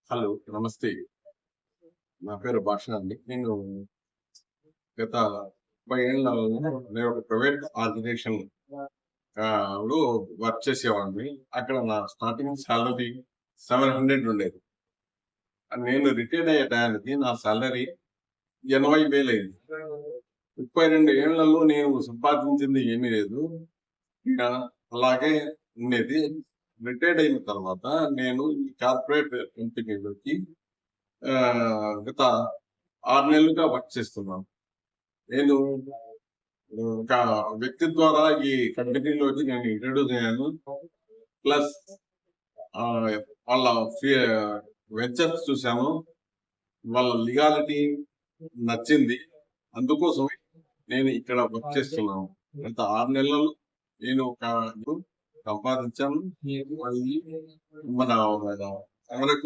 Hello. నమస్తే. నా పేరు భాష అండి. నేను గత 30 ఏళ్ల నేను ఒక ప్రైవేట్ ఆర్గనైజేషన్ లో వర్క్ చేసేవాడిని. అక్కడ నా స్టార్టింగ్ సాలరీ 700 ఉండేది. నేను రిటైర్డ్ అయ్యే టయానికి నా సాలరీ 80,000 అయింది. 32 ఏళ్లలో నేను సంపాదించింది ఏమీ లేదు. ఇక అలాగే ఉండేది. రిటైర్డ్ అయిన తర్వాత నేను ఈ కార్పొరేట్ కంపెనీలోకి గత 6 నెలలుగా వర్క్ చేస్తున్నాను. నేను ఒక వ్యక్తి ద్వారా ఈ కంపెనీలోకి నేను ఇంట్రొడ్యూస్ అయ్యాను. ప్లస్ ఆహ్, వాళ్ళ ఫి వెంచర్స్ చూసాము. వాళ్ళ లీగాలిటీ నచ్చింది. అందుకోసమే నేను ఇక్కడ వర్క్ చేస్తున్నాను. గత 6 నెలల్లో నేను ఒక సంపాదించాను. మళ్ళీ మన మనకు